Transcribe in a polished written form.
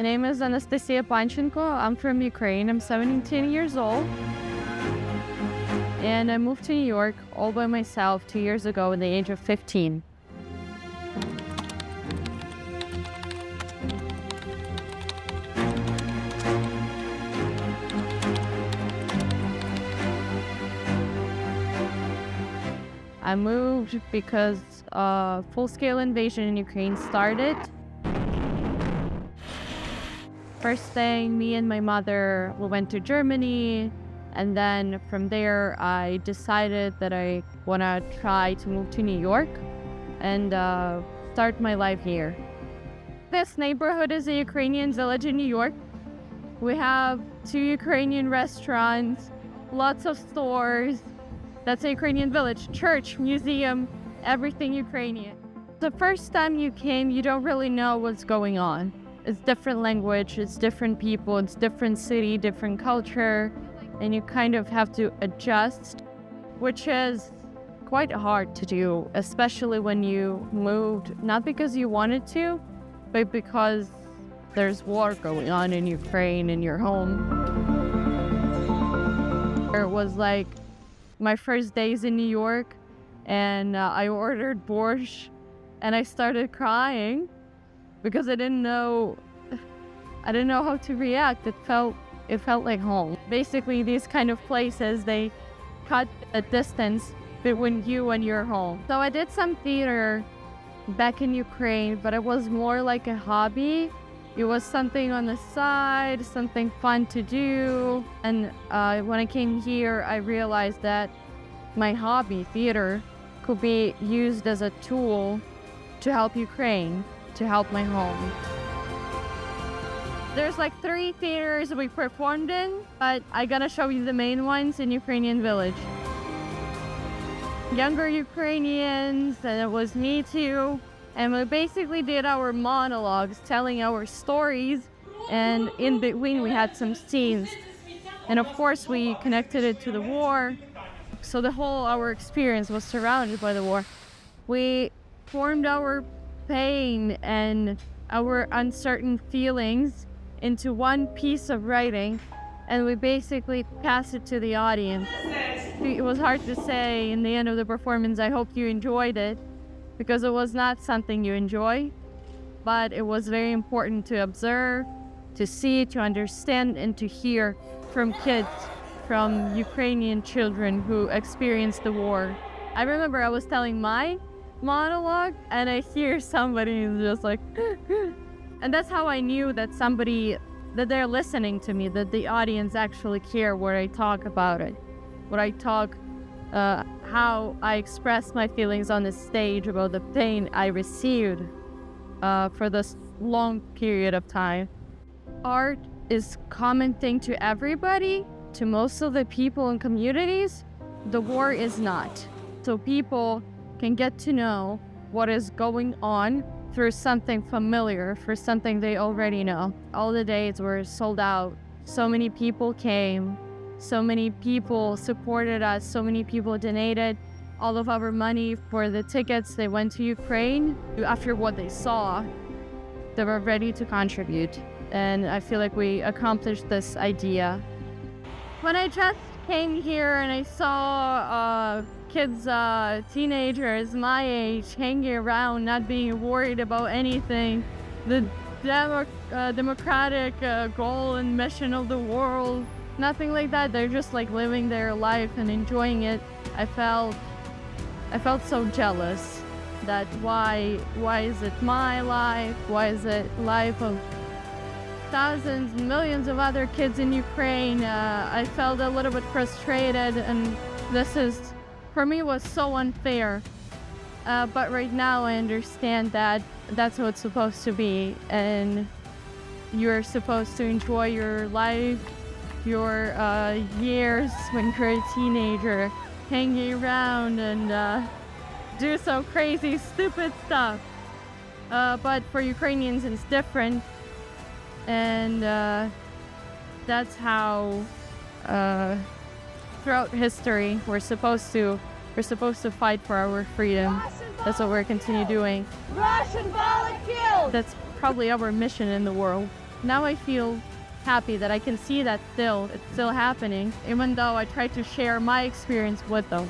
My name is Anastasia Panchenko. I'm from Ukraine. I'm 17 years old. And I moved to New York all by myself 2 years ago at the age of 15. I moved because a full-scale invasion in Ukraine started. First thing, me and my mother, we went to Germany, and then from there I decided that I want to try to move to New York and start my life here. This neighborhood is a Ukrainian village in New York. We have 2 Ukrainian restaurants, lots of stores. That's a Ukrainian village, church, museum, everything Ukrainian. The first time you came, you don't really know what's going on. It's different language, it's different people, it's different city, different culture, and you kind of have to adjust, which is quite hard to do, especially when you moved, not because you wanted to, but because there's war going on in Ukraine, in your home. It was like my first days in New York, and I ordered borscht, and I started crying because I didn't know how to react. It felt like home. Basically, these kind of places, they cut a distance between you and your home. So I did some theater back in Ukraine, but it was more like a hobby. It was something on the side, something fun to do. And when I came here, I realized that my hobby, theater, could be used as a tool to help Ukraine, to help my home. There's like 3 theaters we performed in, but I gotta show you the main ones in Ukrainian village. Younger Ukrainians, and it was me too. And we basically did our monologues, telling our stories, and in between we had some scenes. And of course we connected it to the war. So our experience was surrounded by the war. We formed our pain and our uncertain feelings into one piece of writing, and we basically passed it to the audience. It was hard to say in the end of the performance, I hope you enjoyed it, because it was not something you enjoy, but it was very important to observe, to see, to understand, and to hear from kids, from Ukrainian children who experienced the war. I remember I was telling my monologue, and I hear somebody just like, and that's how I knew that that they're listening to me, that the audience actually care what I talk about it, how I express my feelings on the stage about the pain I received for this long period of time. Art is common thing to everybody, to most of the people and communities. The war is not. So people can get to know what is going on through something familiar, for something they already know. All the days were sold out. So many people came. So many people supported us. So many people donated all of our money for the tickets. They went to Ukraine. After what they saw, they were ready to contribute. And I feel like we accomplished this idea. When I just came here and I saw kids, teenagers my age, hanging around, not being worried about anything, the democratic goal and mission of the world, nothing like that. They're just like living their life and enjoying it. I felt so jealous that why is it my life? Why is it life of thousands, millions of other kids in Ukraine? I felt a little bit frustrated, and for me, was so unfair. But right now I understand that that's what it's supposed to be, and you're supposed to enjoy your life, your years when you're a teenager, hanging around and do some crazy, stupid stuff. But for Ukrainians, it's different. And that's how throughout history we're supposed to fight for our freedom. That's what we're continue doing. Russian volunteers! That's probably our mission in the world. Now I feel happy that I can see that it's still happening, even though I try to share my experience with them.